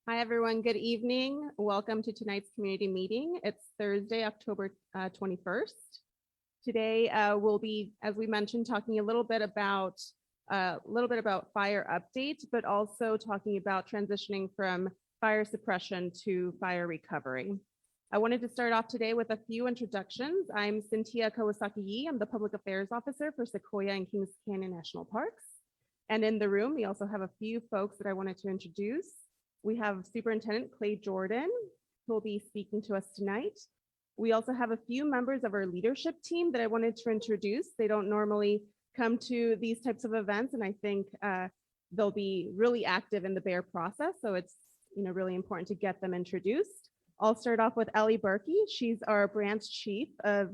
Hi, everyone. Good evening. Welcome to tonight's community meeting. It's Thursday, October 21st. Today, we'll be, as we mentioned, talking a little bit about fire updates, but also talking about transitioning from fire suppression to fire recovery. I wanted to start off today with a few introductions. I'm Cynthia Kawasaki-Yee. I'm the Public Affairs Officer for Sequoia and Kings Canyon National Parks. And in the room, we also have a few folks that I wanted to introduce. We have Superintendent Clay Jordan, who will be speaking to us tonight. We also have a few members of our leadership team that I wanted to introduce. They don't normally come to these types of events, and I think they'll be really active in the BEAR process, so it's really important to get them introduced. I'll start off with Ellie Berkey. She's our branch chief of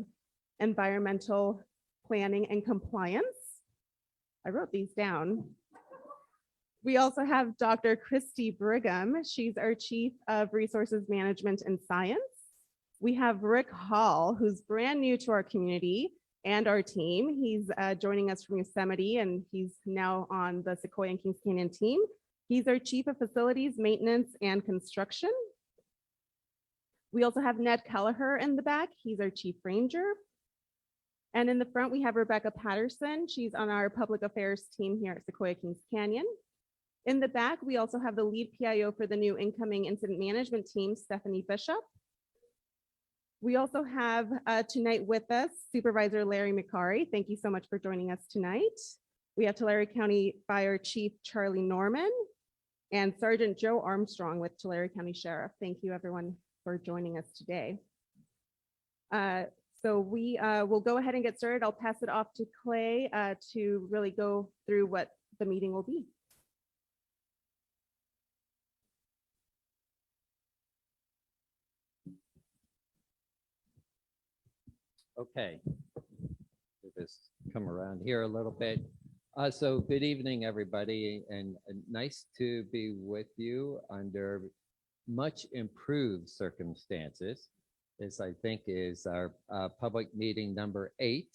environmental planning and compliance. I wrote these down. We also have Dr. Christy Brigham. She's our Chief of Resources Management and Science. We have Rick Hall, who's brand new to our community and our team. He's joining us from Yosemite, and he's now on the Sequoia and Kings Canyon team. He's our Chief of Facilities, Maintenance, and Construction. We also have Ned Kelleher in the back. He's our Chief Ranger. And in the front, we have Rebecca Patterson. She's on our Public Affairs team here at Sequoia Kings Canyon. In the back, we also have the lead PIO for the new incoming incident management team, Stephanie Bishop. We also have tonight with us Supervisor Larry McCary. Thank you so much for joining us tonight. We have Tulare County Fire Chief Charlie Norman and Sergeant Joe Armstrong with Tulare County Sheriff. Thank you everyone for joining us today. So we will go ahead and get started. I'll pass it off to Clay to really go through what the meeting will be. Okay, just come around here a little bit. So good evening, everybody, and nice to be with you under much improved circumstances. This, I think, is our public meeting number 8.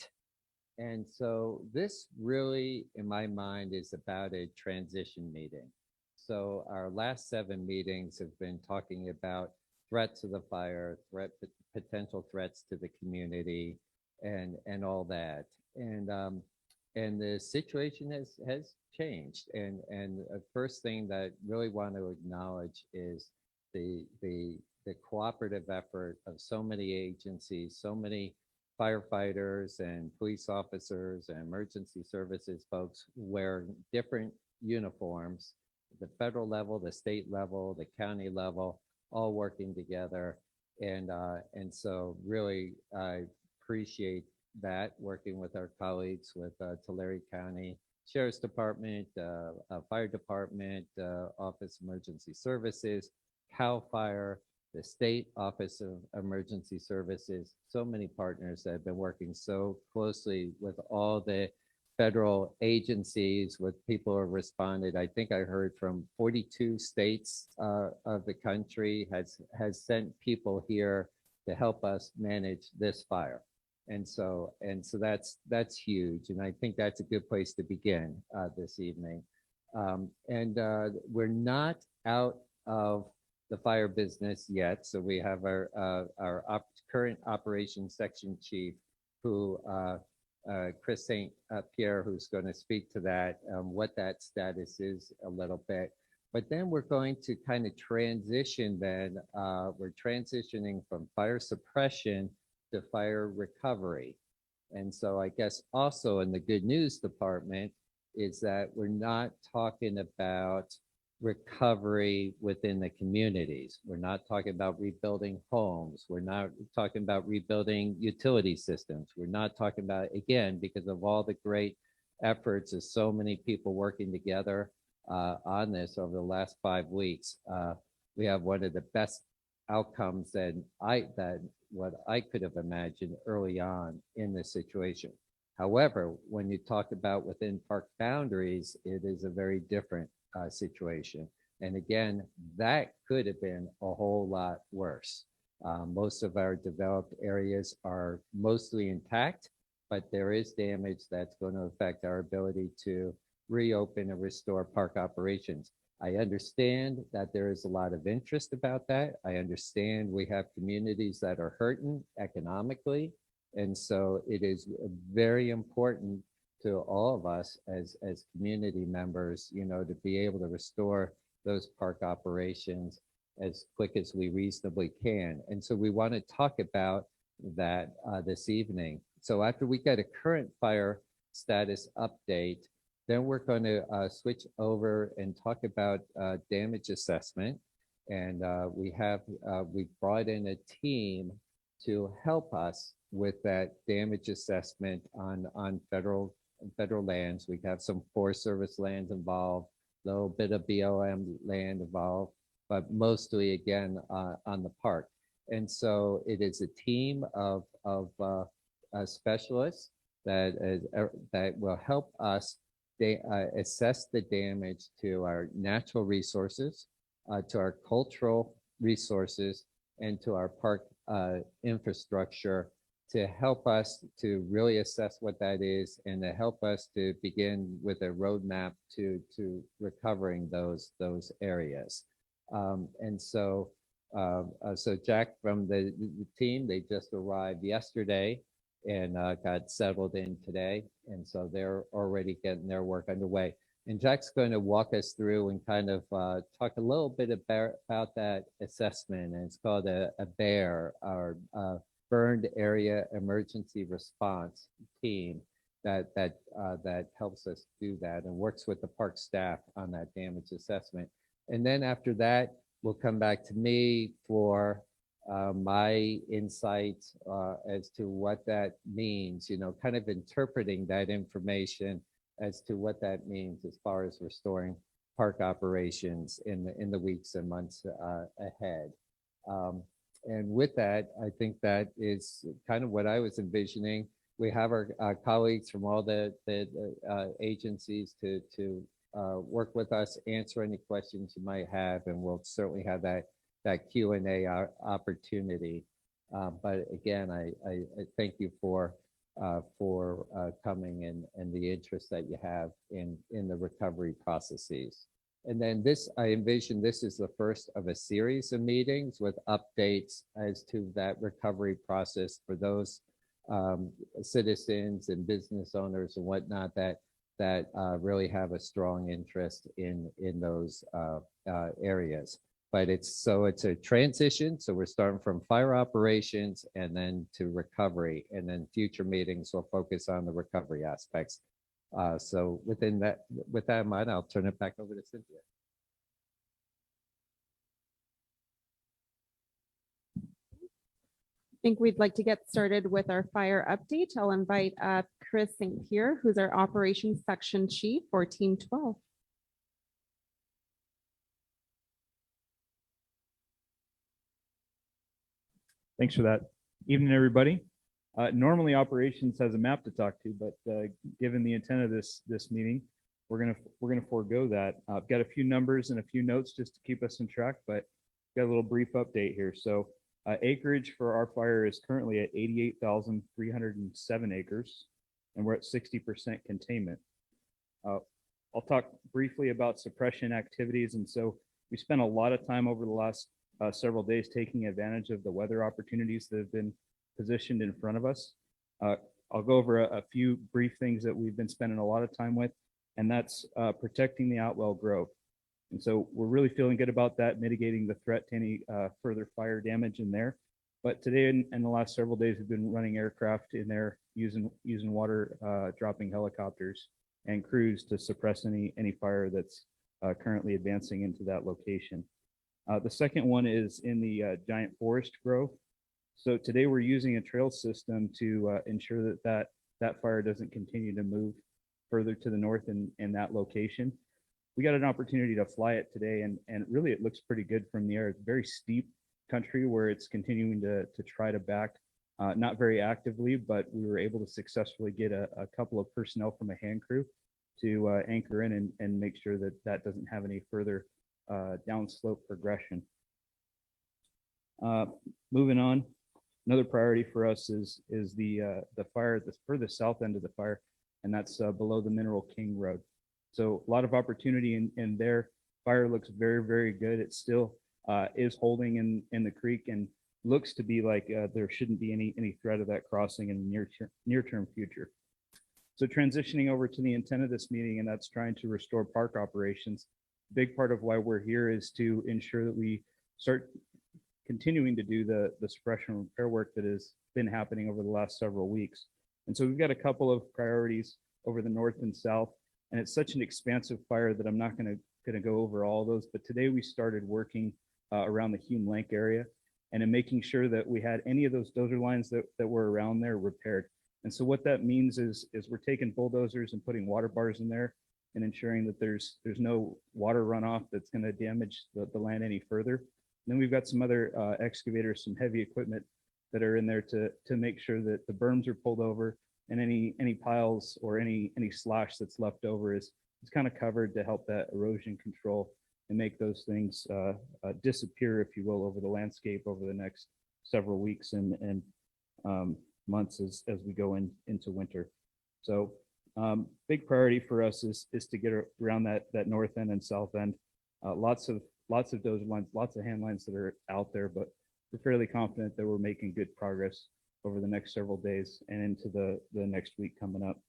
And so this really, in my mind, is about a transition meeting. So our last 7 meetings have been talking about threats of the fire, potential threats to the community, and all that. And the situation has changed. And the first thing that I really want to acknowledge is the cooperative effort of so many agencies, so many firefighters and police officers and emergency services folks wear different uniforms, the federal level, the state level, the county level, all working together. And so really, I appreciate that, working with our colleagues with Tulare County Sheriff's Department, Fire Department, Office of Emergency Services, CAL FIRE, the State Office of Emergency Services, so many partners that have been working so closely with all the federal agencies, with people who have responded. I think I heard from 42 states of the country has sent people here to help us manage this fire. And so that's huge. And I think that's a good place to begin this evening. We're not out of the fire business yet. So we have our current operations section chief, who Chris St. Pierre, who's going to speak to that, what that status is a little bit. But then we're going to kind of transition then. We're transitioning from fire suppression to fire recovery. And so I guess also in the good news department is that we're not talking about recovery within the communities. We're not talking about rebuilding homes. We're not talking about rebuilding utility systems. We're not talking about, again, because of all the great efforts of so many people working together on this over the last 5 weeks. We have one of the best outcomes that what I could have imagined early on in this situation. However, when you talk about within park boundaries, it is a very different situation. And again, that could have been a whole lot worse. Most of our developed areas are mostly intact, but there is damage that's going to affect our ability to reopen and restore park operations. I understand that there is a lot of interest about that. I understand we have communities that are hurting economically. And so it is very important to all of us as community members, to be able to restore those park operations as quick as we reasonably can. And so we want to talk about that this evening. So after we get a current fire status update, then we're going to switch over and talk about damage assessment. And we brought in a team to help us with that damage assessment on federal lands. We have some Forest Service lands involved, a little bit of BLM land involved, but mostly again on the park. And so it is a team of specialists that will help us assess the damage to our natural resources, to our cultural resources, and to our park infrastructure, to help us to really assess what that is and to help us to begin with a roadmap to recovering those areas. And so Jack from the team, they just arrived yesterday and got settled in today. And so they're already getting their work underway. And Jack's going to walk us through and kind of talk a little bit about that assessment. And it's called a BEAR, our Burned Area Emergency Response Team that helps us do that and works with the park staff on that damage assessment. And then after that, we'll come back to me for my insights as to what that means, kind of interpreting that information as to what that means as far as restoring park operations in the weeks and months ahead. And with that, I think that is kind of what I was envisioning. We have our colleagues from all the agencies to work with us, answer any questions you might have, and we'll certainly have that Q&A opportunity. But again, I thank you for coming and the interest that you have in the recovery processes. And then I envision this is the first of a series of meetings with updates as to that recovery process for those citizens and business owners and whatnot that really have a strong interest in those areas. But it's a transition. So we're starting from fire operations and then to recovery, and then future meetings will focus on the recovery aspects. So with that in mind, I'll turn it back over to Cynthia. I think we'd like to get started with our fire update. I'll invite up Chris St. Pierre, who's our operations section chief for Team 12. Thanks for that. Evening, everybody. Normally operations has a map to talk to, but given the intent of this meeting, we're gonna forego that. I've got a few numbers and a few notes just to keep us on track, but got a little brief update here. So acreage for our fire is currently at 88,307 acres, and we're at 60% containment. I'll talk briefly about suppression activities. And so we spent a lot of time over the last several days taking advantage of the weather opportunities that have been positioned in front of us. I'll go over a few brief things that we've been spending a lot of time with, and that's protecting the outwell growth. And so we're really feeling good about that, mitigating the threat to any further fire damage in there. But today and the last several days, we've been running aircraft in there using water dropping helicopters and crews to suppress any fire that's currently advancing into that location. The second one is in the giant forest growth. So today we're using a trail system to ensure that fire doesn't continue to move further to the north in that location. We got an opportunity to fly it today, and really it looks pretty good from the air. It's very steep country where it's continuing to try to back, not very actively, but we were able to successfully get a couple of personnel from a hand crew to anchor in and make sure that doesn't have any further downslope progression. Moving on, another priority for us is the fire at the furthest south end of the fire, and that's below the Mineral King Road. So a lot of opportunity in there. Fire looks very, very good. It still is holding in the creek and looks to be like there shouldn't be any threat of that crossing in the near-term future. So transitioning over to the intent of this meeting, and that's trying to restore park operations. Big part of why we're here is to ensure that we start continuing to do the suppression and repair work that has been happening over the last several weeks. And so we've got a couple of priorities over the north and south, and it's such an expansive fire that I'm not going to go over all of those. But today we started working around the Hume Lake area and in making sure that we had any of those dozer lines that were around there repaired. And so what that means is we're taking bulldozers and putting water bars in there and ensuring that there's no water runoff that's going to damage the land any further. And then we've got some other excavators, some heavy equipment that are in there to make sure that the berms are pulled over and any piles or any slash that's left over is kind of covered to help that erosion control and make those things disappear, if you will, over the landscape over the next several weeks and months as we go into winter. So big priority for us is to get around that north end and south end. Lots of dozer lines, lots of hand lines that are out there, but we're fairly confident that we're making good progress over the next several days and into the next week coming up.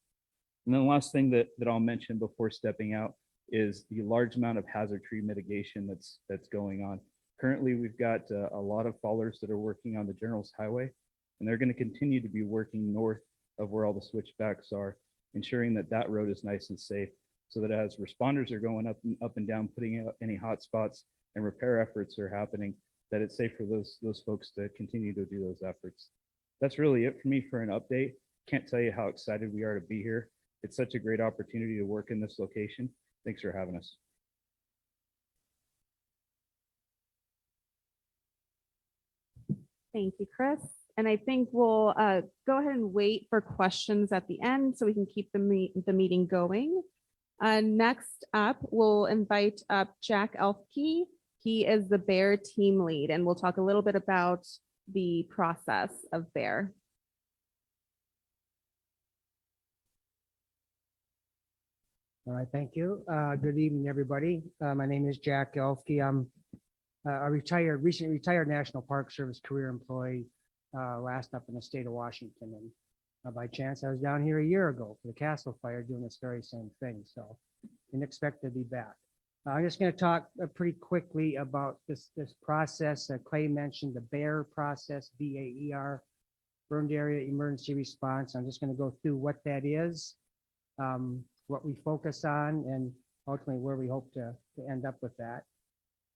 And then the last thing that I'll mention before stepping out is the large amount of hazard tree mitigation that's going on. Currently, we've got a lot of fallers that are working on the General's Highway, and they're going to continue to be working north of where all the switchbacks are, ensuring that road is nice and safe, so that as responders are going up and down, putting out any hot spots and repair efforts are happening, that it's safe for those folks to continue to do those efforts. That's really it for me for an update. Can't tell you how excited we are to be here. It's such a great opportunity to work in this location. Thanks for having us. Thank you, Chris. And I think we'll go ahead and wait for questions at the end so we can keep the meeting going. Next up, we'll invite up Jack Elfke. He is the BEAR team lead, and we'll talk a little bit about the process of BEAR. All right, thank you. Good evening, everybody. My name is Jack Elfke. I'm a recently retired National Park Service career employee, last up in the state of Washington. And by chance, I was down here a year ago for the Castle Fire doing this very same thing. So didn't expect to be back. I'm just going to talk pretty quickly about this process. Clay mentioned the BEAR process, BAER, Burned Area Emergency Response. I'm just going to go through what that is, what we focus on, and ultimately where we hope to end up with that.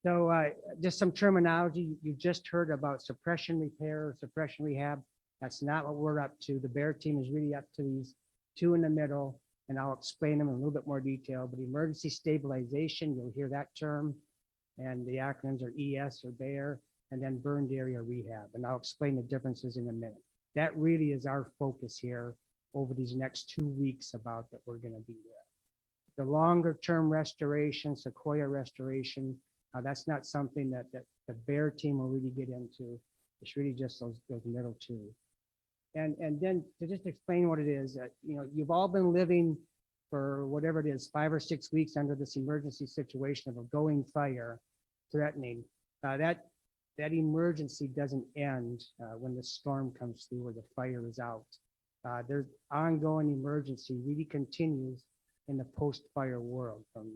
So just some terminology. You just heard about suppression repair, suppression rehab. That's not what we're up to. The BEAR team is really up to these two in the middle, and I'll explain them in a little bit more detail. But emergency stabilization, you'll hear that term, and the acronyms are ES or BEAR, and then burned area rehab. And I'll explain the differences in a minute. That really is our focus here over these next 2 weeks about that we're going to be there. The longer term restoration, Sequoia restoration, that's not something that the BEAR team will really get into. It's really just those middle two. And then to just explain what it is, you've all been living for whatever it is, 5 or 6 weeks under this emergency situation of a going fire threatening. That emergency doesn't end when the storm comes through or the fire is out. There's ongoing emergency really continues in the post-fire world from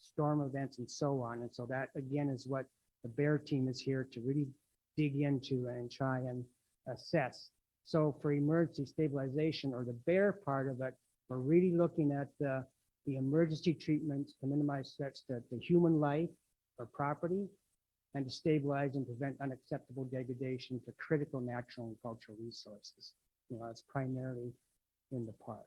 storm events and so on. And so that again is what the BEAR team is here to really dig into and try and assess. So for emergency stabilization or the BEAR part of it, we're really looking at the emergency treatments to minimize threats to human life or property and to stabilize and prevent unacceptable degradation to critical natural and cultural resources. It's primarily in the park.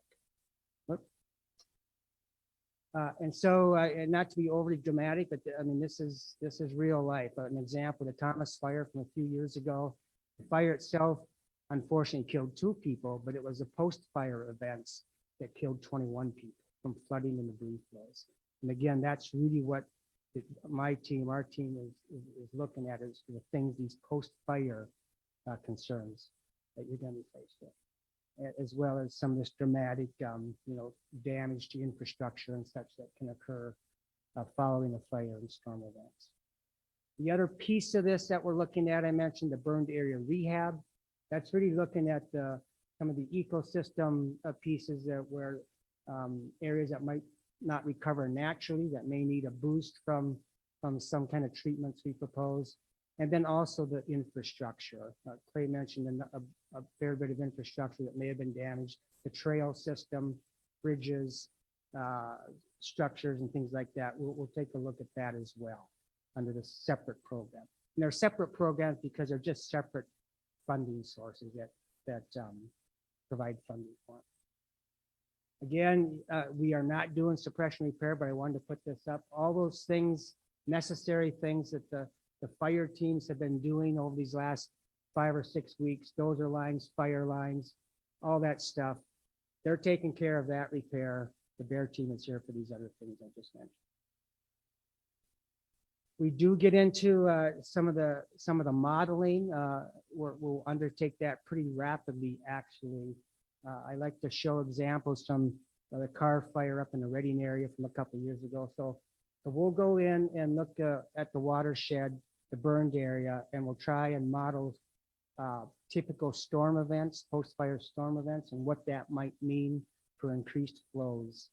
And so, and not to be overly dramatic, but I mean, this is real life. An example, the Thomas Fire from a few years ago. The fire itself, unfortunately, killed 2 people, but it was the post-fire events that killed 21 people from flooding and debris flows. And again, that's really what our team is looking at, is the things, these post-fire concerns that you're going to be faced with, as well as some of this dramatic, damage to infrastructure and such that can occur following a fire and storm events. The other piece of this that we're looking at, I mentioned the burned area rehab. That's really looking at some of the ecosystem pieces that where areas that might not recover naturally, that may need a boost from some kind of treatments we propose. And then also the infrastructure. Clay mentioned a fair bit of infrastructure that may have been damaged, the trail system, bridges, structures and things like that. We'll take a look at that as well under the separate program. And they're separate programs because they're just separate funding sources that provide funding for it. Again, we are not doing suppression repair, but I wanted to put this up. All those things, necessary things that the fire teams have been doing over these last 5 or 6 weeks, dozer lines, fire lines, all that stuff. They're taking care of that repair. The Bear team is here for these other things I just mentioned. We do get into some of the modeling. We'll undertake that pretty rapidly, actually. I like to show examples from the car fire up in the Reading area from a couple of years ago. So we'll go in and look at the watershed, the burned area, and we'll try and model typical storm events, post-fire storm events, and what that might mean for increased flows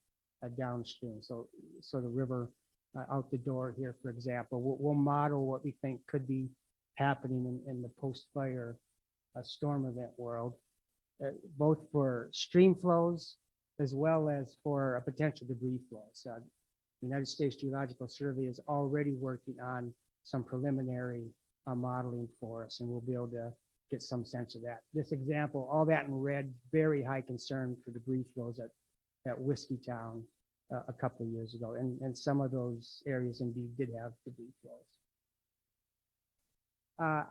downstream. So the river out the door here, for example, we'll model what we think could be happening in the post-fire storm event world, both for stream flows as well as for a potential debris flows. The United States Geological Survey is already working on some preliminary modeling for us, and we'll be able to get some sense of that. This example, all that in red, very high concern for debris flows at Whiskeytown a couple of years ago, and some of those areas indeed did have debris flows.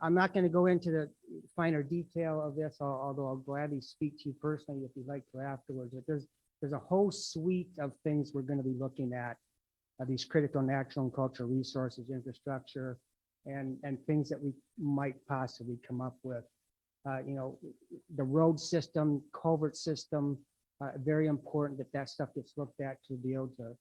I'm not going to go into the finer detail of this, although I'll gladly speak to you personally if you'd like to afterwards. But there's a whole suite of things we're going to be looking at, these critical natural and cultural resources, infrastructure, and things that we might possibly come up with. The road system, culvert system, very important that stuff gets looked at to be able to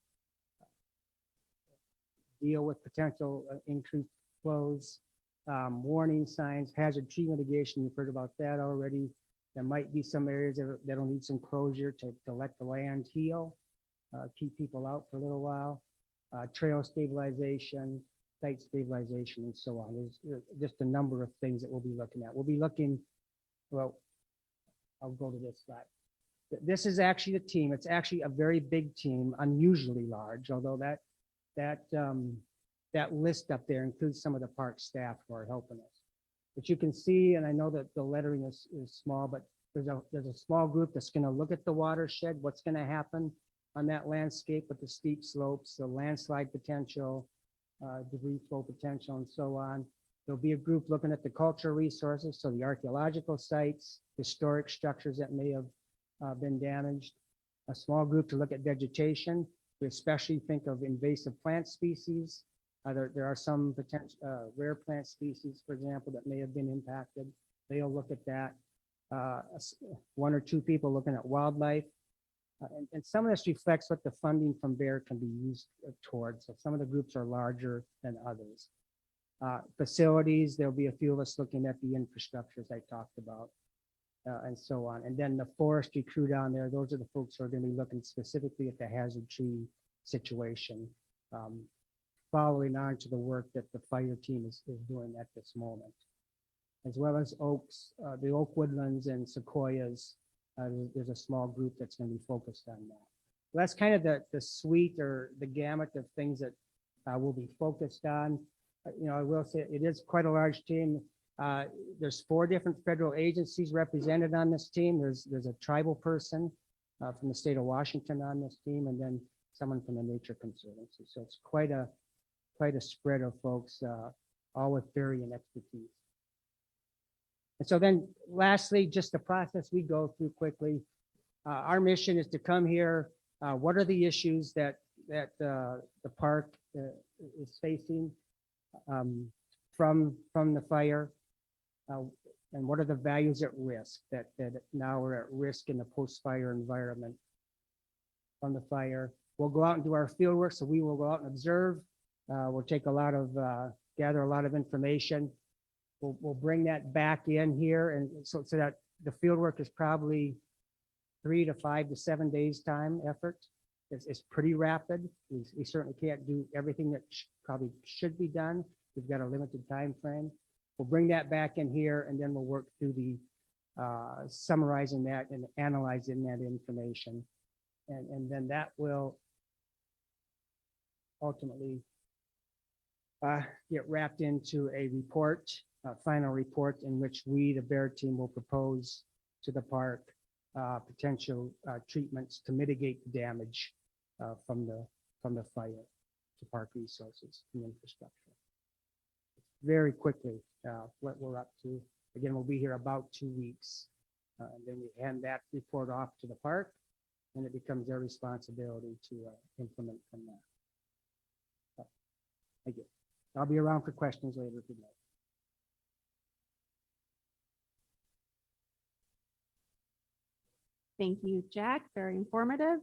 deal with potential increased flows, warning signs, hazard tree mitigation. You've heard about that already. There might be some areas that'll need some closure to let the land heal, keep people out for a little while, trail stabilization, site stabilization, and so on. There's just a number of things that we'll be looking at. We'll be looking, well, I'll go to this slide. This is actually the team. It's actually a very big team, unusually large, although that list up there includes some of the park staff who are helping us. But you can see, and I know that the lettering is small, but there's a small group that's going to look at the watershed, what's going to happen on that landscape with the steep slopes, the landslide potential, debris flow potential, and so on. There'll be a group looking at the cultural resources, so the archaeological sites, historic structures that may have been damaged. A small group to look at vegetation. We especially think of invasive plant species. There are some potential rare plant species, for example, that may have been impacted. They'll look at that. 1 or 2 people looking at wildlife. And some of this reflects what the funding from BEAR can be used towards. So some of the groups are larger than others. Facilities, there'll be a few of us looking at the infrastructures I talked about, and so on. And then the forestry crew down there, those are the folks who are going to be looking specifically at the hazard tree situation, following on to the work that the fire team is doing at this moment, as well as oaks, the oak woodlands and sequoias. There's a small group that's going to be focused on that. That's kind of the suite or the gamut of things that we'll be focused on. I will say it is quite a large team. There's 4 different federal agencies represented on this team. There's a tribal person from the state of Washington on this team, and then someone from the Nature Conservancy. So it's quite a spread of folks, all with varying expertise. And so then lastly, just the process we go through quickly. Our mission is to come here. What are the issues that the park is facing from the fire? And what are the values at risk that now are at risk in the post-fire environment from the fire? We'll go out and do our field work, so we will go out and observe. We'll take a lot of, gather a lot of information. We'll bring that back in here, and so that the field work is probably 3 to 5 to 7 days time effort. It's pretty rapid. We certainly can't do everything that probably should be done. We've got a limited time frame. We'll bring that back in here, and then we'll work through the summarizing that and analyzing that information. And then that will ultimately get wrapped into a report, a final report in which we, the Bear team, will propose to the park potential treatments to mitigate the damage from the fire to park resources and infrastructure. Very quickly, what we're up to. Again, we'll be here about 2 weeks. And then we hand that report off to the park, and it becomes their responsibility to implement from there. Thank you. I'll be around for questions later today. Thank you, Jack. Very informative.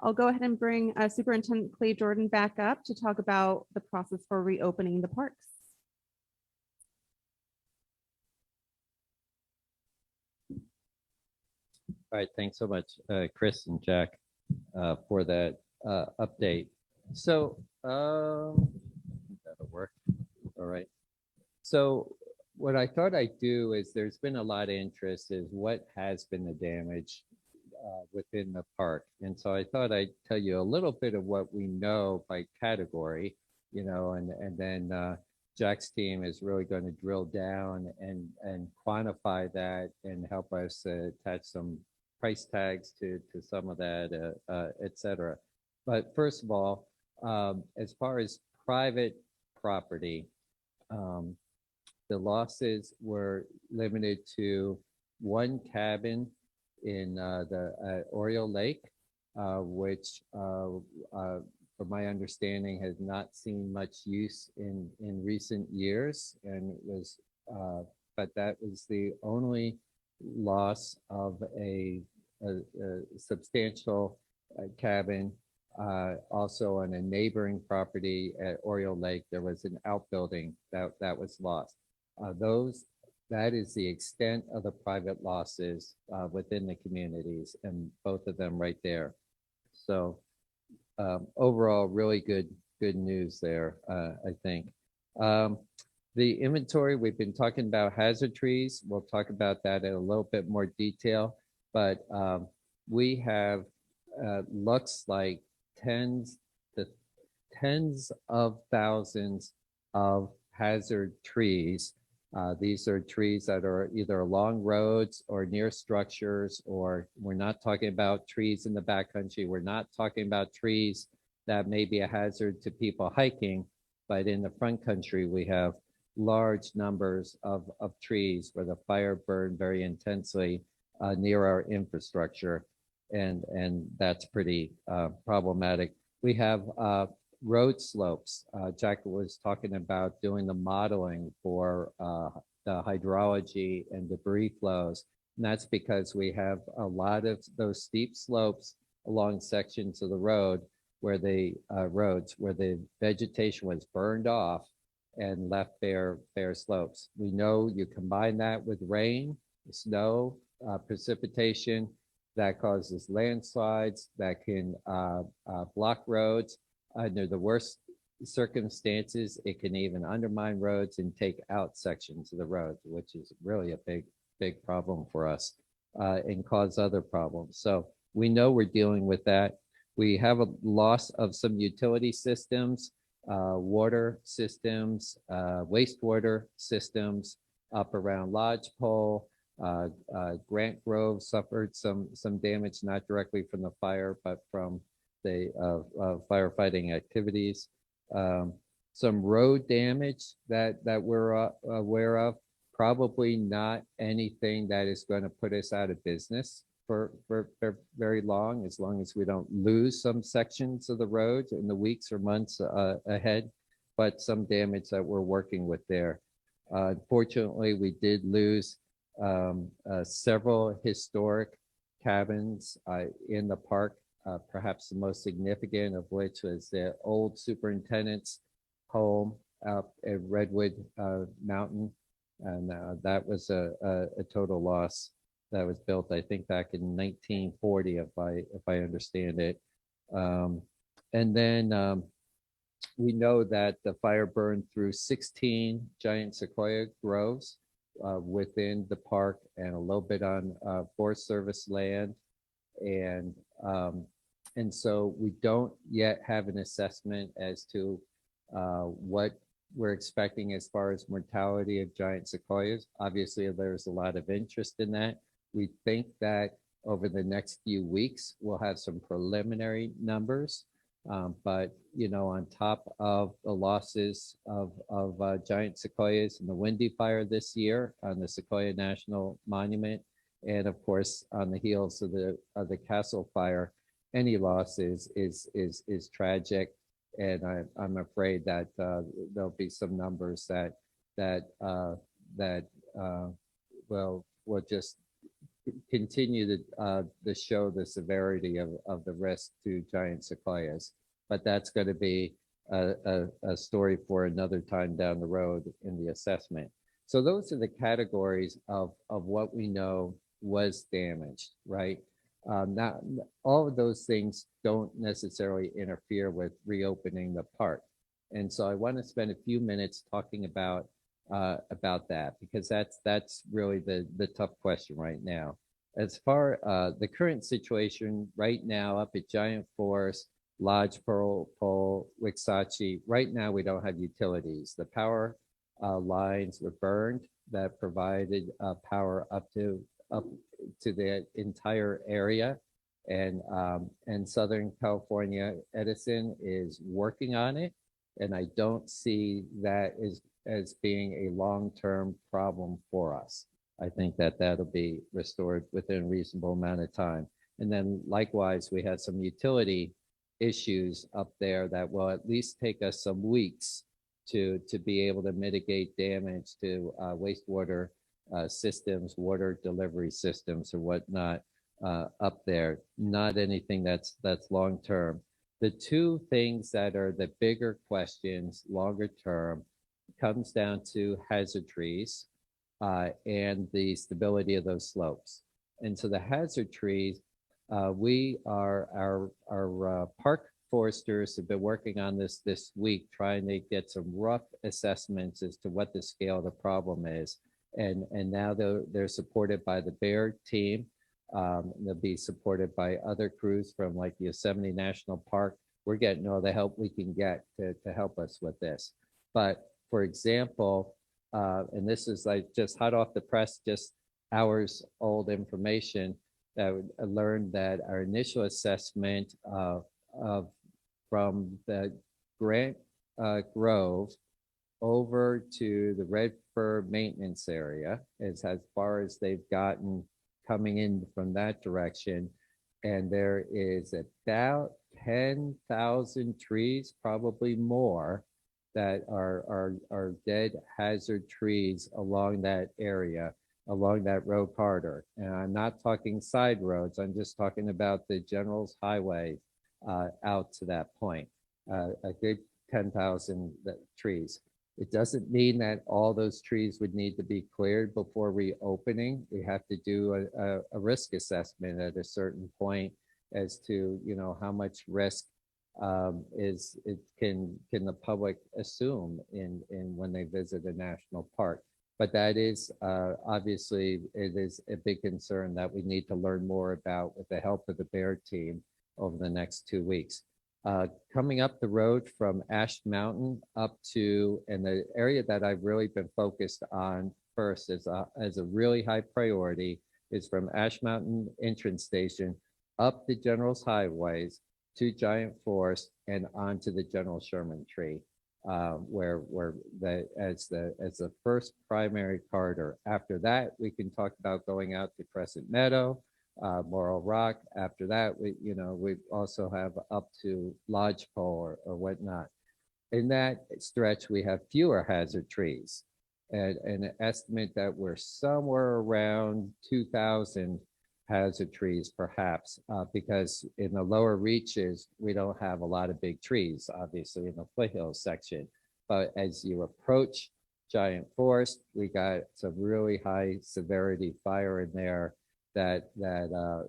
I'll go ahead and bring Superintendent Clay Jordan back up to talk about the process for reopening the parks. All right, thanks so much, Chris and Jack, for that update. So that'll work. All right. So what I thought I'd do is there's been a lot of interest is what has been the damage within the park. And so I thought I'd tell you a little bit of what we know by category, you know, and then Jack's team is really going to drill down and quantify that and help us attach some price tags to some of that, et cetera. But first of all, as far as private property, the losses were limited to one cabin in the Oriole Lake, which, from my understanding, has not seen much use in recent years, and it was, but that was the only loss of a substantial cabin. Also on a neighboring property at Oriole Lake, there was an outbuilding that was lost. That is the extent of the private losses within the communities, and both of them right there. So overall, really good news there, I think. The inventory, we've been talking about hazard trees. We'll talk about that in a little bit more detail, but we have looks like tens of thousands of hazard trees. These are trees that are either along roads or near structures, or we're not talking about trees in the backcountry. We're not talking about trees that may be a hazard to people hiking, but in the front country, we have large numbers of trees where the fire burned very intensely near our infrastructure. And that's pretty problematic. We have road slopes. Jack was talking about doing the modeling for the hydrology and debris flows. And that's because we have a lot of those steep slopes along sections of the road where the roads where the vegetation was burned off and left bare slopes. We know you combine that with rain, snow, precipitation, that causes landslides, that can block roads. Under the worst circumstances, it can even undermine roads and take out sections of the road, which is really a big problem for us, and cause other problems. So we know we're dealing with that. We have a loss of some utility systems, water systems, wastewater systems up around Lodgepole. Grant Grove suffered some damage, not directly from the fire, but from the firefighting activities. Some road damage that we're aware of, probably not anything that is going to put us out of business for very long as we don't lose some sections of the road in the weeks or months ahead, but some damage that we're working with there. Unfortunately, we did lose several historic cabins in the park perhaps the most significant of which was the old superintendent's home up at Redwood Mountain. And that was a total loss that was built, I think, back in 1940, if I understand it. And then we know that the fire burned through 16 giant sequoia groves within the park and a little bit on Forest Service land. And so we don't yet have an assessment as to what we're expecting as far as mortality of giant sequoias. Obviously, there's a lot of interest in that. We think that over the next few weeks, we'll have some preliminary numbers. But, you know, on top of the losses of giant sequoias in the Windy Fire this year on the Sequoia National Monument, and of course, on the heels of the Castle Fire, any loss is tragic. And I'm afraid that there'll be some numbers that will just continue to show the severity of the risk to giant sequoias. But that's going to be a story for another time down the road in the assessment. So those are the categories of what we know was damaged, right? Not all of those things don't necessarily interfere with reopening the park. And so I want to spend a few minutes talking about that, because that's really the tough question right now. As far the current situation right now up at Giant Forest, Lodge Pole, Wixachi, right now we don't have utilities. The power lines were burned that provided power up to the entire area, and Southern California Edison is working on it, and I don't see that as being a long-term problem for us. I think that that'll be restored within a reasonable amount of time. And then likewise, we had some utility issues up there that will at least take us some weeks to be able to mitigate damage to wastewater systems, water delivery systems or whatnot up there. Not anything that's long-term. The two things that are the bigger questions longer term comes down to hazard trees and the stability of those slopes. And so the hazard trees, our park foresters have been working on this week, trying to get some rough assessments as to what the scale of the problem is. And now they're supported by the Baird team. They'll be supported by other crews from like Yosemite National Park. We're getting all the help we can get to help us with this. But for example, and this is like just hot off the press, just hours old information, that I learned that our initial assessment from the Grant Grove over to the Red Fir maintenance area is as far as they've gotten coming in from that direction. And there is about 10,000 trees, probably more, that are dead hazard trees along that area, along that road corridor. And I'm not talking side roads, I'm just talking about the General's Highway out to that point, a good 10,000 trees. It doesn't mean that all those trees would need to be cleared before reopening. We have to do a risk assessment at a certain point as to, you know, how much risk can the public assume in when they visit a national park. But that is obviously, it is a big concern that we need to learn more about with the help of the Baird team over the next 2 weeks. Coming up the road from Ash Mountain up to, and the area that I've really been focused on first as a really high priority is from Ash Mountain entrance station up the General's Highways to Giant Forest and onto the General Sherman Tree, where as the first primary corridor. After that, we can talk about going out to Crescent Meadow, Morro Rock. After that, we also have up to Lodgepole or whatnot. In that stretch, we have fewer hazard trees, and an estimate that we're somewhere around 2,000 hazard trees perhaps, because in the lower reaches, we don't have a lot of big trees, obviously in the foothills section. But as you approach Giant Forest, we got some really high severity fire in there that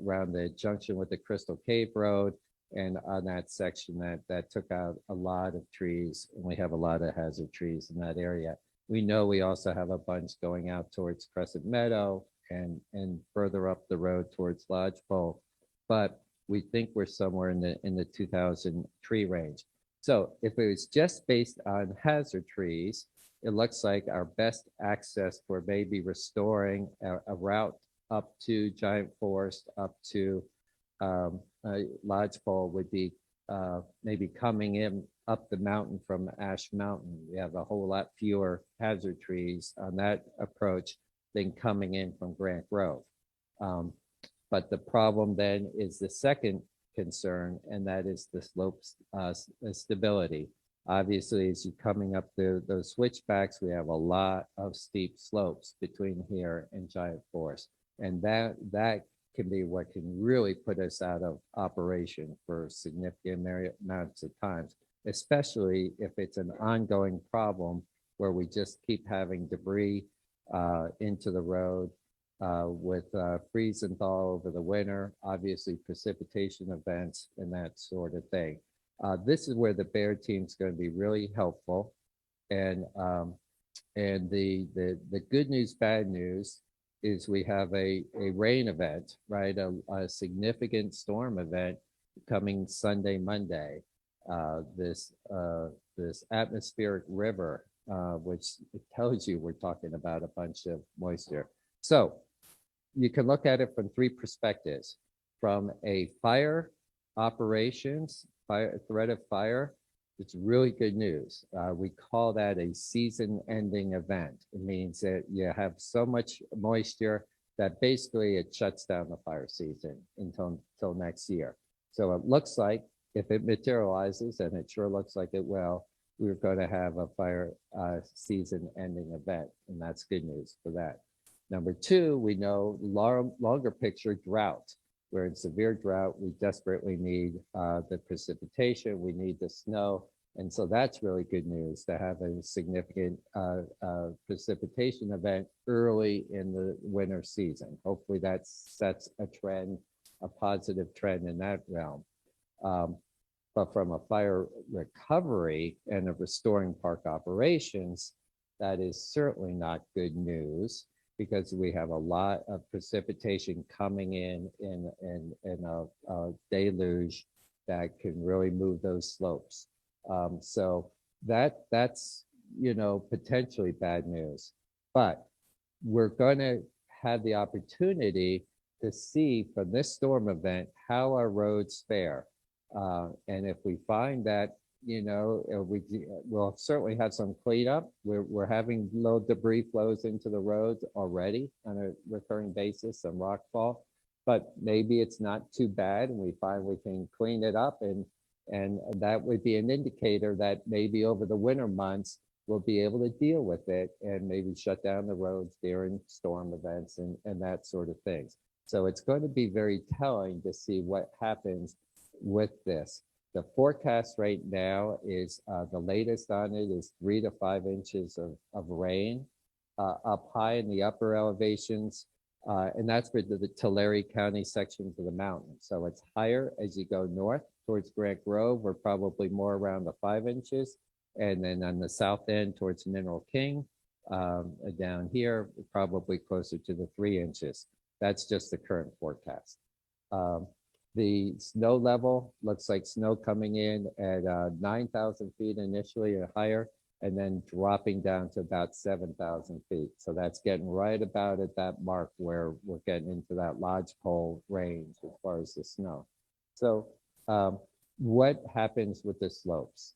around the junction with the Crystal Cave Road and on that section that took out a lot of trees. And we have a lot of hazard trees in that area. We know we also have a bunch going out towards Crescent Meadow and further up the road towards Lodgepole, but we think we're somewhere in the 2,000 tree range. So if it was just based on hazard trees, it looks like our best access for maybe restoring a route up to Giant Forest, up to Lodgepole would be maybe coming in up the mountain from Ash Mountain. We have a whole lot fewer hazard trees on that approach than coming in from Grant Grove. But the problem then is the second concern, and that is the slopes stability. Obviously, as you're coming up those switchbacks, we have a lot of steep slopes between here and Giant Forest. And that can be what can really put us out of operation for significant amounts of times, especially if it's an ongoing problem where we just keep having debris into the road with freeze and thaw over the winter, obviously precipitation events and that sort of thing. This is where the Bear team's going to be really helpful. And the good news, bad news is we have a rain event, right? A significant storm event coming Sunday, Monday. This atmospheric river, which tells you we're talking about a bunch of moisture. So you can look at it from three perspectives. From a fire operations, threat of fire, it's really good news. We call that a season-ending event. It means that you have so much moisture that basically it shuts down the fire season until next year. So it looks like if it materializes, and it sure looks like it will, we're going to have a fire season-ending event, and that's good news for that. Number two, we know longer picture drought. We're in severe drought. We desperately need the precipitation. We need the snow. And so that's really good news to have a significant precipitation event early in the winter season. Hopefully that sets a trend, a positive trend in that realm. But from a fire recovery and of restoring park operations, that is certainly not good news, because we have a lot of precipitation coming in a deluge that can really move those slopes. So that's potentially bad news, but we're going to have the opportunity to see from this storm event how our roads fare, and if we find that we'll certainly have some cleanup. We're having low debris flows into the roads already on a recurring basis, some rockfall, but maybe it's not too bad and we find we can clean it up, and that would be an indicator that maybe over the winter months we'll be able to deal with it and maybe shut down the roads during storm events and that sort of things. So it's going to be very telling to see what happens with this. The forecast right now is the latest on it is 3 to 5 inches of rain up high in the upper elevations. And that's for the Tulare County sections of the mountain. So it's higher as you go north towards Grant Grove. We're probably more around the 5 inches. And then on the south end towards Mineral King, down here, probably closer to the 3 inches. That's just the current forecast. The snow level looks like snow coming in at 9,000 feet initially or higher, and then dropping down to about 7,000 feet. So that's getting right about at that mark where we're getting into that lodgepole range as far as the snow. So what happens with the slopes?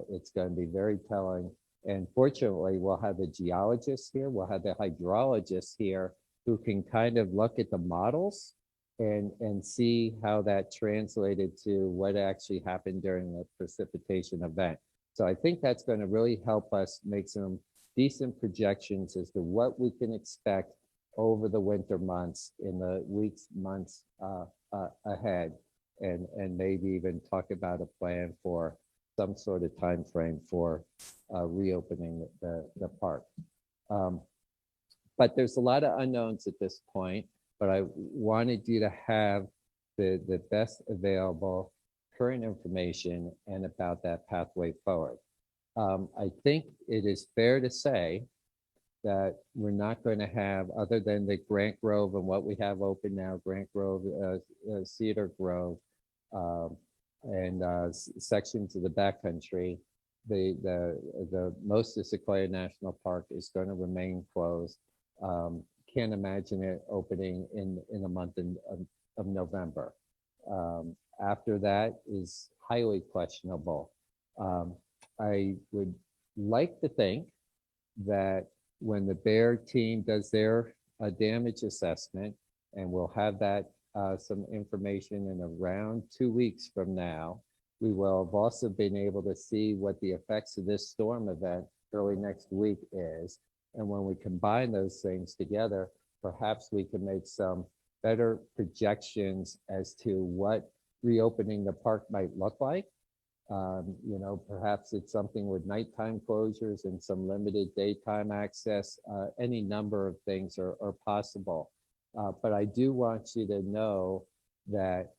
It's going to be very telling. And fortunately, we'll have the geologists here, we'll have the hydrologists here who can kind of look at the models and see how that translated to what actually happened during the precipitation event. So I think that's going to really help us make some decent projections as to what we can expect over the winter months, in the weeks, months ahead, and maybe even talk about a plan for some sort of time frame for reopening the park. But there's a lot of unknowns at this point, but I wanted you to have the best available current information and about that pathway forward. I think it is fair to say that we're not going to have, other than the Grant Grove and what we have open now, Grant Grove, Cedar Grove, and sections of the backcountry, the most of Sequoia National Park is going to remain closed. Can't imagine it opening in the month of November. After that is highly questionable. I would like to think that when the Bear team does their damage assessment, and we'll have that some information in around 2 weeks from now, we will have also been able to see what the effects of this storm event early next week is. And when we combine those things together, perhaps we can make some better projections as to what reopening the park might look like. You know, perhaps it's something with nighttime closures and some limited daytime access. Any number of things are possible. But I do want you to know that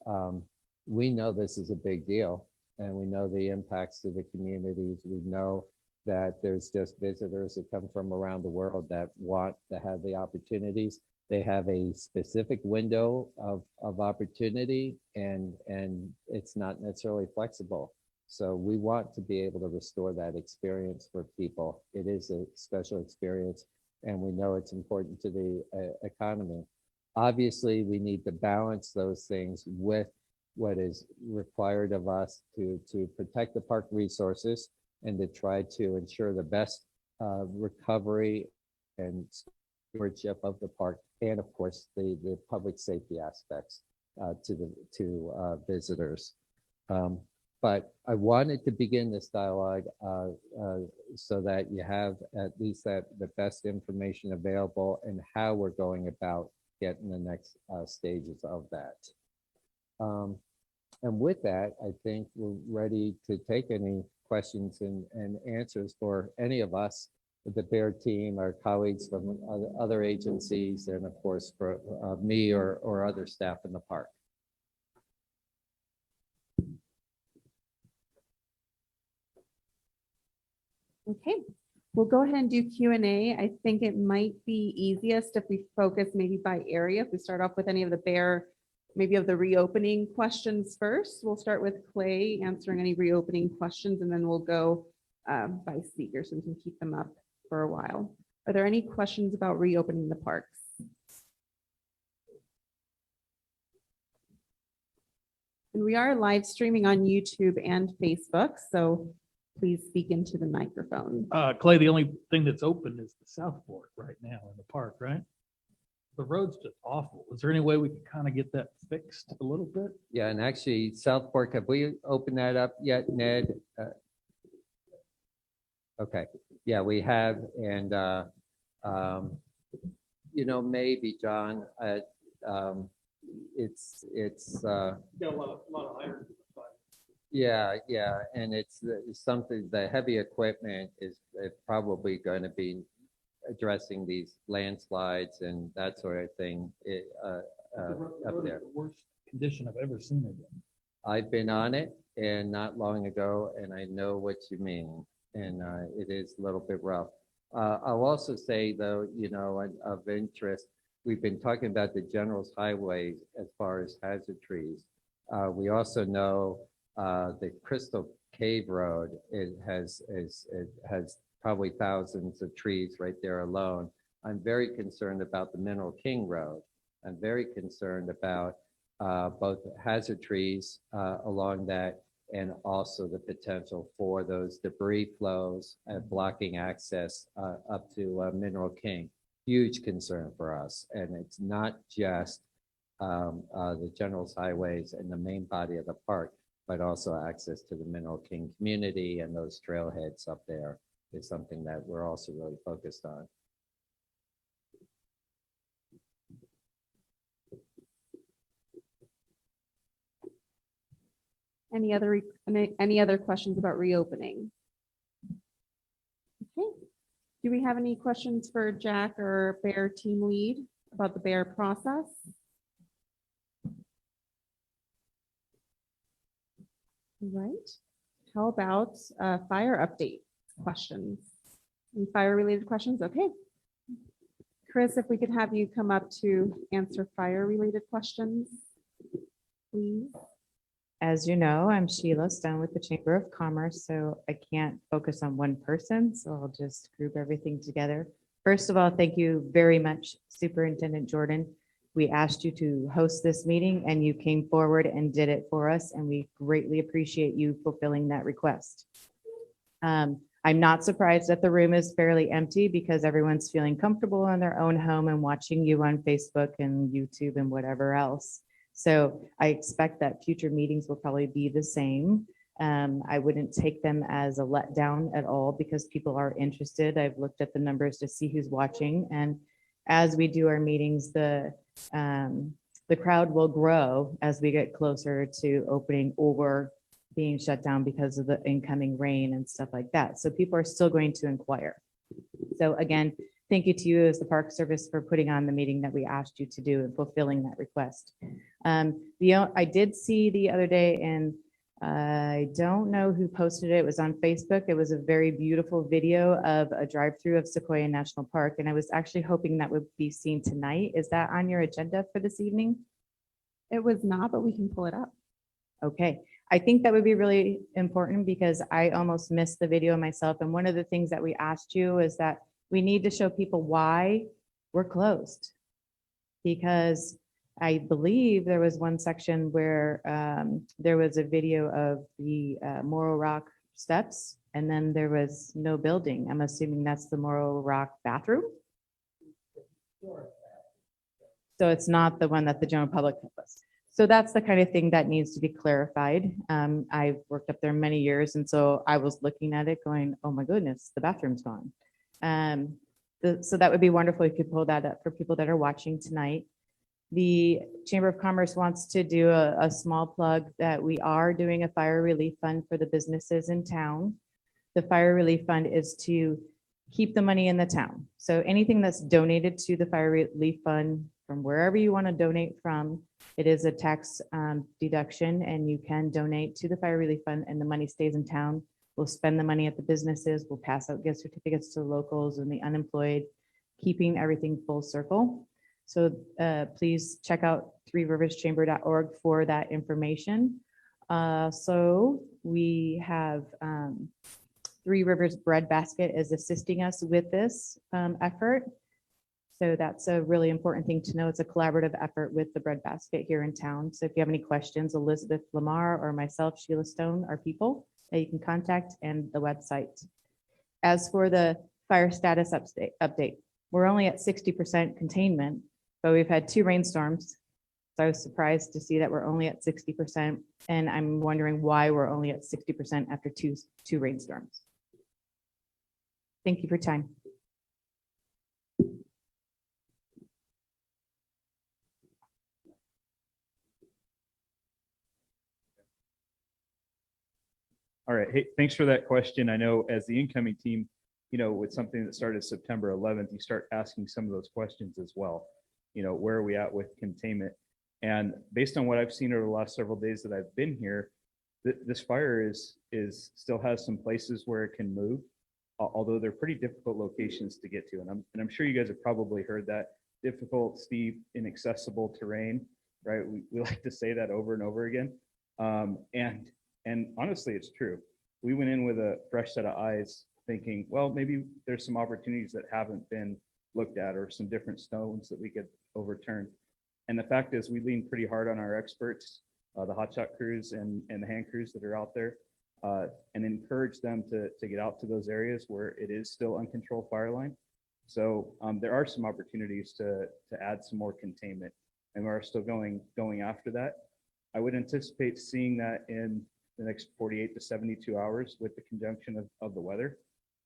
we know this is a big deal, and we know the impacts to the communities. We know that there's just visitors that come from around the world that want to have the opportunities. They have a specific window of opportunity, and it's not necessarily flexible. So we want to be able to restore that experience for people. It is a special experience, and we know it's important to the economy. Obviously, we need to balance those things with what is required of us to protect the park resources and to try to ensure the best recovery and stewardship of the park, and of course the public safety aspects to visitors. But I wanted to begin this dialogue so that you have at least the best information available and how we're going about getting the next stages of that. And with that, I think we're ready to take any questions and answers for any of us, the Bear team, our colleagues from other agencies, and of course for me or other staff in the park. Okay, we'll go ahead and do Q&A. I think it might be easiest if we focus maybe by area. If we start off with any of the Bear, maybe of the reopening questions first. We'll start with Clay answering any reopening questions, and then we'll go by speaker so we can keep them up for a while. Are there any questions about reopening the parks? And we are live streaming on YouTube and Facebook, so please speak into the microphone. Clay, the only thing that's open is the South Fork right now in the park, right? The road's just awful. Is there any way we can kind of get that fixed a little bit? Yeah, and actually, South Fork, have we opened that up yet, Ned? Okay, yeah, we have, and you know, maybe John, it's Got a lot of iron. yeah, and it's something, the heavy equipment is probably going to be addressing these landslides and that sort of thing up there. The worst condition I've ever seen it in. I've been on it and not long ago, and I know what you mean, and it is a little bit rough. I'll also say, though, you know, of interest, we've been talking about the General's highways as far as hazard trees. We also know the Crystal Cave Road, it has probably thousands of trees right there alone. I'm very concerned about the Mineral King Road. I'm very concerned about both hazard trees along that, and also the potential for those debris flows blocking access up to Mineral King. Huge concern for us. And it's not just the General's highways and the main body of the park, but also access to the Mineral King community and those trailheads up there is something that we're also really focused on. Any other questions about reopening? Okay. Do we have any questions for Jack or Bear team lead about the Bear process? All right. How about fire update questions? Any fire related questions? Okay. Chris, if we could have you come up to answer fire related questions, please. As you know, I'm Sheila Stone with the Chamber of Commerce, so I can't focus on one person, so I'll just group everything together. First of all, thank you very much, Superintendent Jordan. We asked you to host this meeting and you came forward and did it for us, and we greatly appreciate you fulfilling that request. I'm not surprised that the room is fairly empty because everyone's feeling comfortable in their own home and watching you on Facebook and YouTube and whatever else. So I expect that future meetings will probably be the same. I wouldn't take them as a letdown at all because people are interested. I've looked at the numbers to see who's watching, and as we do our meetings, the crowd will grow as we get closer to opening or being shut down because of the incoming rain and stuff like that. So people are still going to inquire. So again, thank you to you as the Park Service for putting on the meeting that we asked you to do and fulfilling that request. I did see the other day, and I don't know who posted it. It was on Facebook. It was a very beautiful video of a drive-through of Sequoia National Park, and I was actually hoping that would be seen tonight. Is that on your agenda for this evening? It was not, but we can pull it up. Okay, I think that would be really important because I almost missed the video myself. And one of the things that we asked you is that we need to show people why we're closed. Because I believe there was one section where there was a video of the Morro Rock steps, and then there was no building. I'm assuming that's the Morro Rock bathroom. So it's not the one that the general public was. So that's the kind of thing that needs to be clarified. I've worked up there many years, and so I was looking at it going, oh my goodness, the bathroom's gone. So that would be wonderful if you could pull that up for people that are watching tonight. The Chamber of Commerce wants to do a small plug that we are doing a fire relief fund for the businesses in town. The fire relief fund is to keep the money in the town. So anything that's donated to the fire relief fund from wherever you want to donate from, it is a tax deduction, and you can donate to the fire relief fund and the money stays in town. We'll spend the money at the businesses. We'll pass out gift certificates to the locals and the unemployed, keeping everything full circle. So please check out threeriverschamber.org for that information. So we have Three Rivers Bread Basket is assisting us with this effort. So that's a really important thing to know. It's a collaborative effort with the Bread Basket here in town. So if you have any questions, Elizabeth Lamar or myself, Sheila Stone, are people that you can contact, and the website. As for the fire status update, we're only at 60% containment, but we've had 2 rainstorms. So I was surprised to see that we're only at 60%. And I'm wondering why we're only at 60% after two rainstorms. Thank you for your time. All right. Hey, thanks for that question. I know as the incoming team, with something that started September 11th, you start asking some of those questions as well. Where are we at with containment? And based on what I've seen over the last several days that I've been here, this fire is still has some places where it can move, although they're pretty difficult locations to get to. And I'm sure you guys have probably heard that: difficult, steep, inaccessible terrain, right? We like to say that over and over again. And honestly, it's true. We went in with a fresh set of eyes thinking, well, maybe there's some opportunities that haven't been looked at or some different stones that we could overturn. And the fact is, we lean pretty hard on our experts, the hotshot crews and the hand crews that are out there, and encourage them to get out to those areas where it is still uncontrolled fire line. So there are some opportunities to add some more containment, and we're still going after that. I would anticipate seeing that in the next 48 to 72 hours with the conjunction of the weather.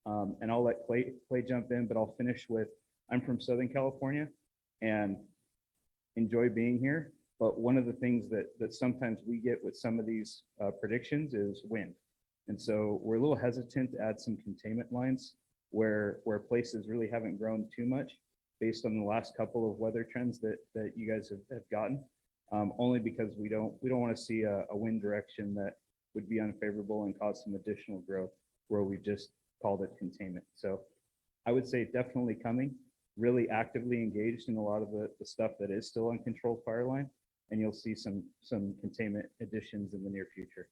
And I'll let Clay jump in, but I'll finish with, I'm from Southern California and enjoy being here. But one of the things that sometimes we get with some of these predictions is wind. And so we're a little hesitant to add some containment lines where places really haven't grown too much based on the last couple of weather trends that you guys have gotten. Only because we don't want to see a wind direction that would be unfavorable and cause some additional growth where we just called it containment. So I would say definitely coming, really actively engaged in a lot of the stuff that is still uncontrolled fire line, and you'll see some containment additions in the near future.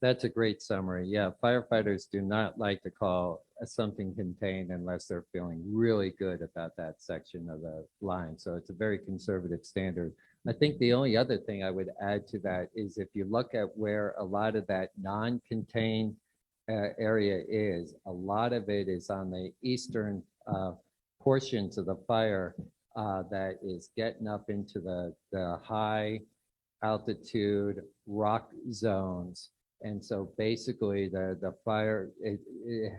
That's a great summary. Yeah, firefighters do not like to call something contained unless they're feeling really good about that section of the line. So it's a very conservative standard. I think the only other thing I would add to that is if you look at where a lot of that non-contained area is, a lot of it is on the eastern portions of the fire that is getting up into the high altitude rock zones. And so basically the fire, it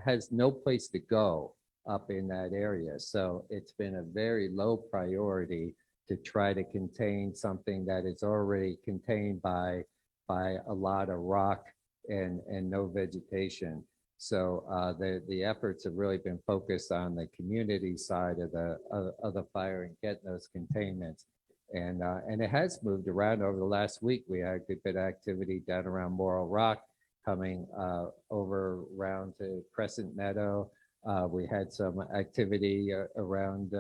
has no place to go up in that area. So it's been a very low priority to try to contain something that is already contained by a lot of rock and no vegetation. So the efforts have really been focused on the community side of the fire and getting those containments. And it has moved around over the last week. We had a good bit of activity down around Morrill Rock, coming over around to Crescent Meadow. We had some activity around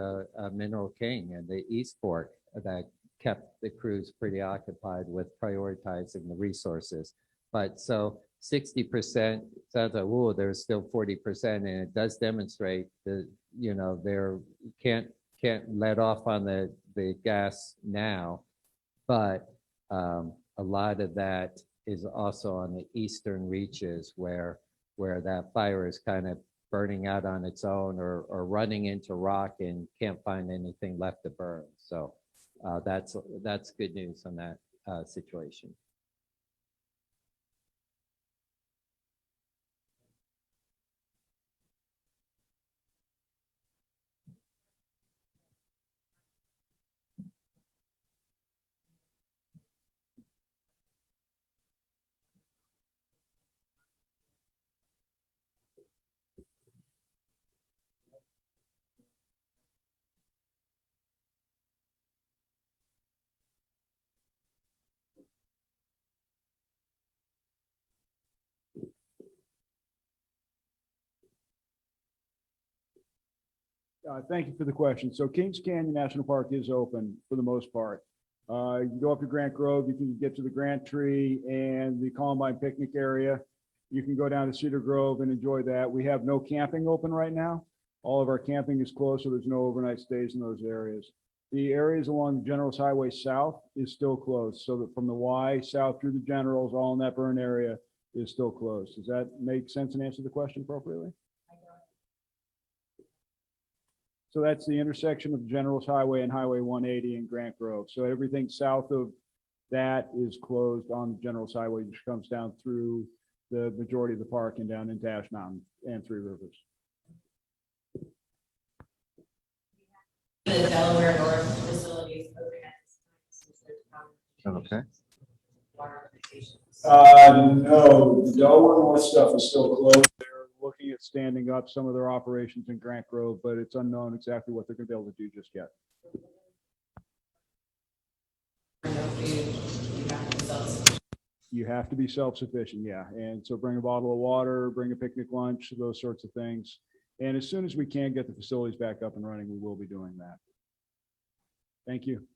Mineral King and the East Fork that kept the crews pretty occupied with prioritizing the resources. But so 60% sounds like, oh, there's still 40%, and it does demonstrate that, you know, they're can't let off on the gas now, but a lot of that is also on the eastern reaches where that fire is kind of burning out on its own or running into rock and can't find anything left to burn. So that's good news on that situation. Thank you for the question. So Kings Canyon National Park is open for the most part. You can go up to Grant Grove, you can get to the Grant Tree and the Columbine picnic area. You can go down to Cedar Grove and enjoy that. We have no camping open right now. All of our camping is closed, so there's no overnight stays in those areas. The areas along Generals Highway South is still closed, so that from the Y south through the Generals, all in that burn area is still closed. Does that make sense and answer the question appropriately? So that's the intersection of Generals Highway and Highway 180 in Grant Grove. So everything south of that is closed on the Generals Highway, which comes down through the majority of the park and down into Ash Mountain and Three Rivers. The Delaware North facilities open at this time. Okay. No, the Delaware North stuff is still closed. They're looking at standing up some of their operations in Grant Grove, but it's unknown exactly what they're going to be able to do just yet. You have to be self-sufficient, yeah. And so bring a bottle of water, bring a picnic lunch, those sorts of things. And as soon as we can get the facilities back up and running, we will be doing that. Thank you.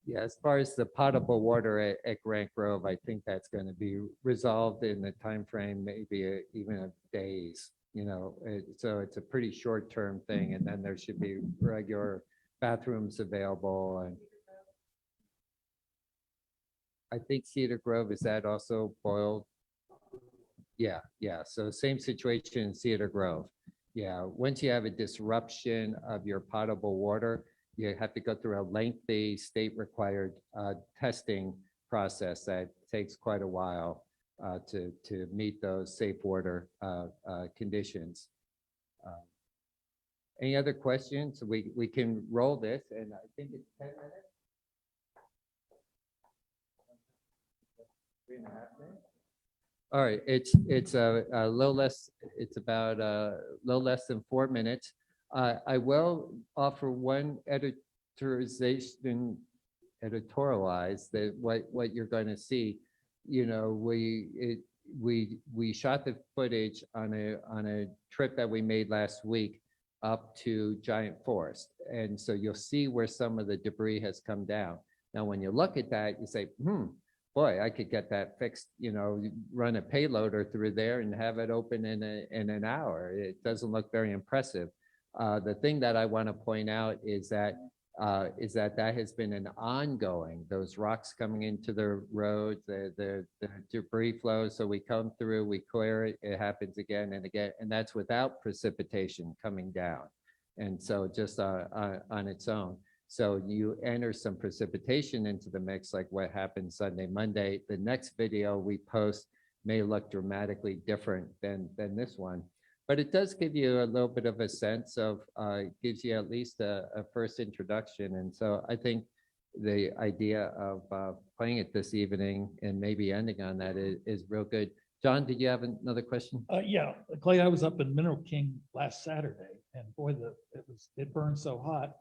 Yeah, as far as the potable water at Grant Grove, I think that's going to be resolved in the time frame, maybe even of days. You know, so it's a pretty short-term thing, and then there should be regular bathrooms available. And I think Cedar Grove, is that also boiled? Yeah. So same situation in Cedar Grove. Yeah, once you have a disruption of your potable water, you have to go through a lengthy state-required testing process that takes quite a while to meet those safe water conditions. Any other questions? We can roll this, and I think it's 10 minutes. 3.5 minutes. All right, it's a little less, it's about a little less than 4 minutes. I will offer one editorialize that what you're going to see. You know, we shot the footage on a trip that we made last week up to Giant Forest, and so you'll see where some of the debris has come down. Now, when you look at that, you say, boy, I could get that fixed, you know, run a payloader through there and have it open in an hour. It doesn't look very impressive. The thing that I want to point out is that that has been an ongoing, those rocks coming into the roads, the debris flows. So we come through, we clear it, it happens again and again, and that's without precipitation coming down. And so just on its own. So you enter some precipitation into the mix, like what happened Sunday, Monday. The next video we post may look dramatically different than this one. But it does give you a little bit of a sense of, gives you at least a first introduction. And so I think the idea of playing it this evening and maybe ending on that is real good. John, did you have another question? Yeah, Clay, I was up in Mineral King last Saturday, and boy, it burned so hot.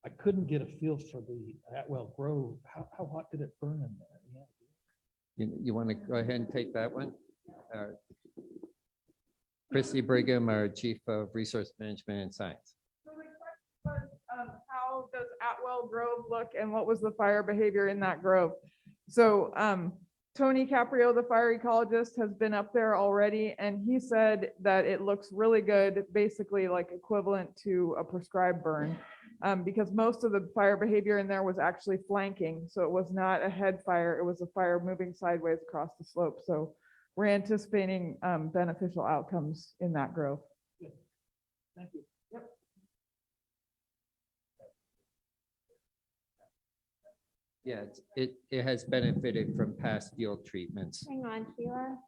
I couldn't get a feel for the Atwell Grove. How hot did it burn in there? Yeah. You want to go ahead and take that one? Christy Brigham, our Chief of Resource Management and Science. So the question was, how does Atwell Grove look and what was the fire behavior in that grove? So Tony Caprio, the fire ecologist, has been up there already, and he said that it looks really good, basically like equivalent to a prescribed burn, because most of the fire behavior in there was actually flanking. So it was not a head fire, it was a fire moving sideways across the slope. So we're anticipating beneficial outcomes in that grove. Thank you. Yep. Yeah, it has benefited from past field treatments. Hang on, Sheila.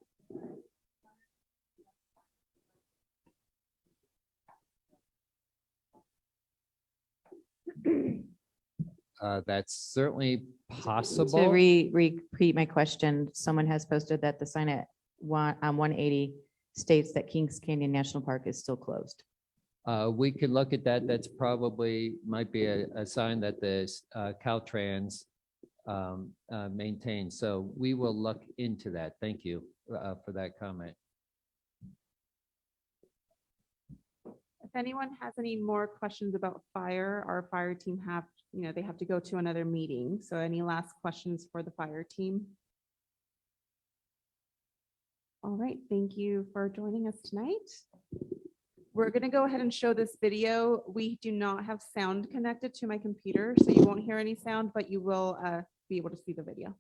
That's certainly possible. To repeat my question, someone has posted that the sign at 180 states that Kings Canyon National Park is still closed. We can look at that. That's probably might be a sign that the Caltrans maintains. So we will look into that. Thank you for that comment. If anyone has any more questions about fire, our fire team have, they have to go to another meeting. So any last questions for the fire team? All right, thank you for joining us tonight. We're going to go ahead and show this video. We do not have sound connected to my computer, so you won't hear any sound, but you will be able to see the video.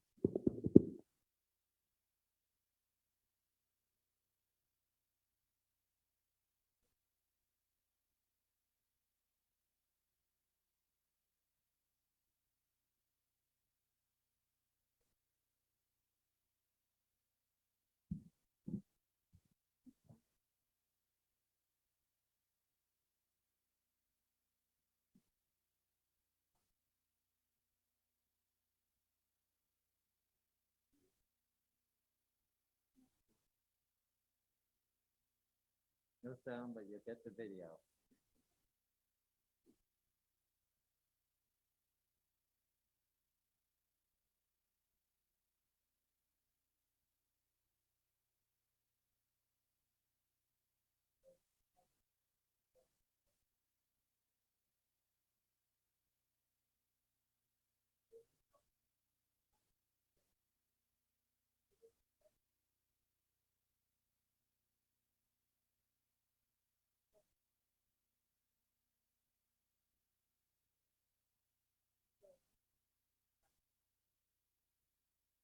No sound, but you'll get the video.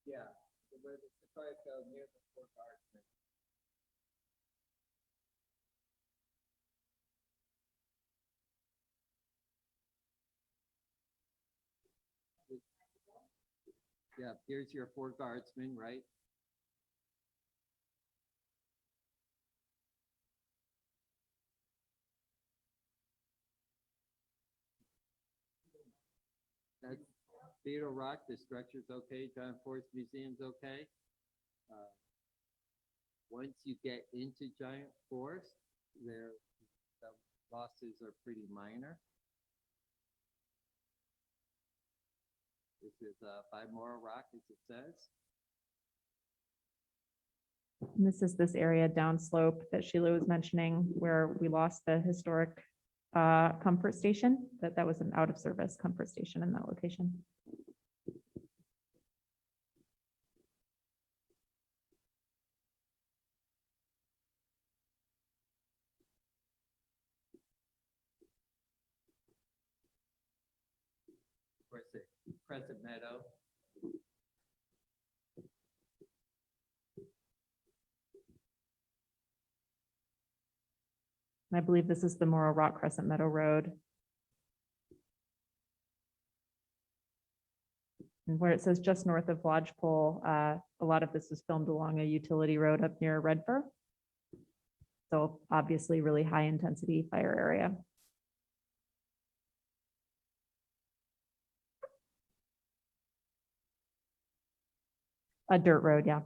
Yeah, where the fire fell near the Fort Guardsman. Yeah, here's your Fort Guardsman, right? Beetle Rock, the structure's okay, Giant Forest Museum's okay. Once you get into Giant Forest, the losses are pretty minor. This is by Mora Rock, as it says. And this is this area downslope that Sheila was mentioning where we lost the historic comfort station, that was an out of service comfort station in that location. Where's it? Crescent Meadow. And I believe this is the Morrow Rock Crescent Meadow Road. And where it says just north of Lodgepole, a lot of this is filmed along a utility road up near Redford. So obviously really high intensity fire area. A dirt road, yeah.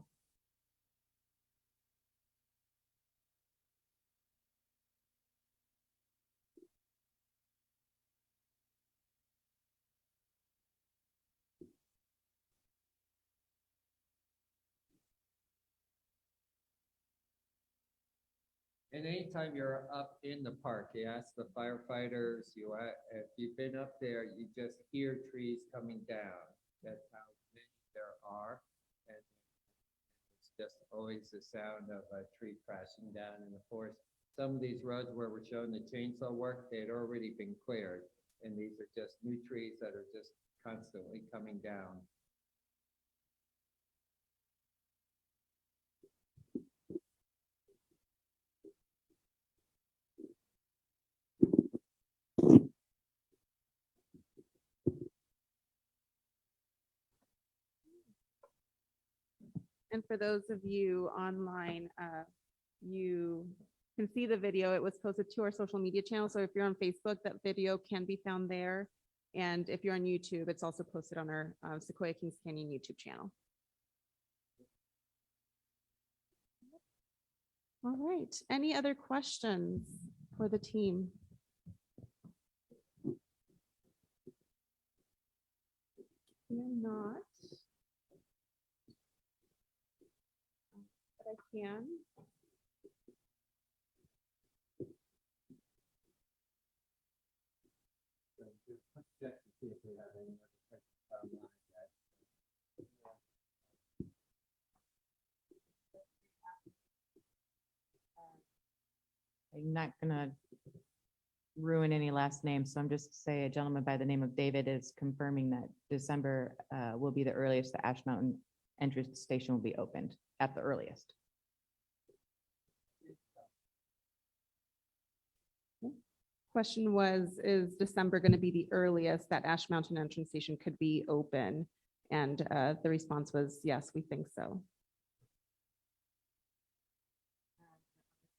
And anytime you're up in the park, you ask the firefighters, if you've been up there, you just hear trees coming down. That's how many there are. And it's just always the sound of a tree crashing down in the forest. Some of these roads where we're showing the chainsaw work, they had already been cleared. And these are just new trees that are just constantly coming down. And for those of you online, you can see the video. It was posted to our social media channel. So if you're on Facebook, that video can be found there. And if you're on YouTube, it's also posted on our Sequoia Kings Canyon YouTube channel. All right. Any other questions for the team? You're not. But I can. Check to see if we have any other questions online yet. I'm not gonna ruin any last names, so I'm just say a gentleman by the name of David is confirming that December will be the earliest the Ash Mountain entrance station will be opened at the earliest. Question was, is December going to be the earliest that Ash Mountain entrance station could be open? And the response was, yes, we think so.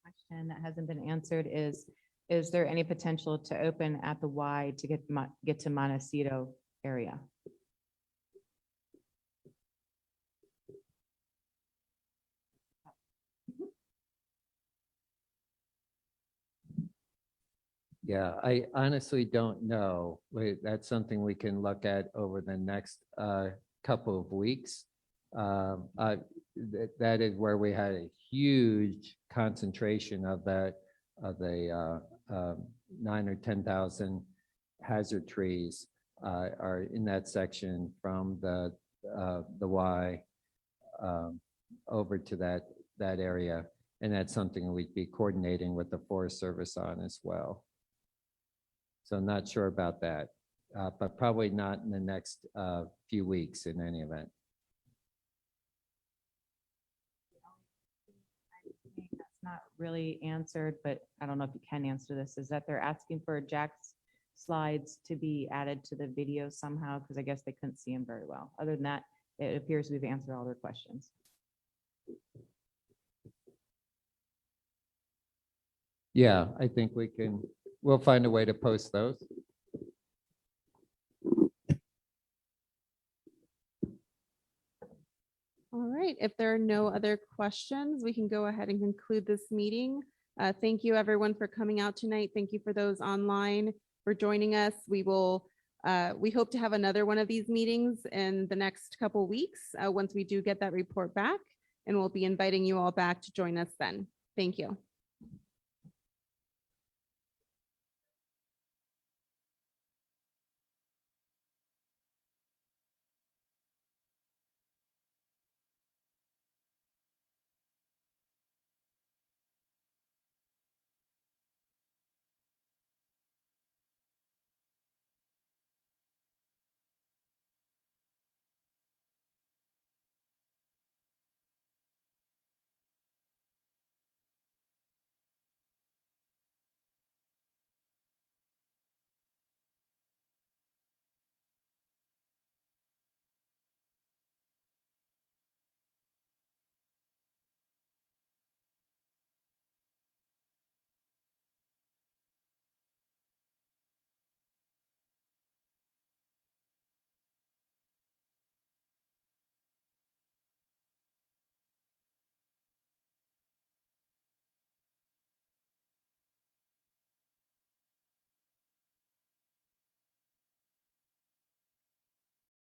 Question that hasn't been answered is there any potential to open at the Y to get to Montecito area? Yeah, I honestly don't know. That's something we can look at over the next couple of weeks. That is where we had a huge concentration of the 9 or 10,000 hazard trees are in that section from the Y over to that area. And that's something we'd be coordinating with the Forest Service on as well. So not sure about that, but probably not in the next few weeks in any event. That's not really answered, but I don't know if you can answer this, is that they're asking for Jack's slides to be added to the video somehow, because I guess they couldn't see him very well. Other than that, it appears we've answered all their questions. Yeah, I think we'll find a way to post those. All right, if there are no other questions, we can go ahead and conclude this meeting. Thank you, everyone, for coming out tonight. Thank you for those online for joining us. We hope to have another one of these meetings in the next couple weeks, once we do get that report back, and we'll be inviting you all back to join us then. Thank you.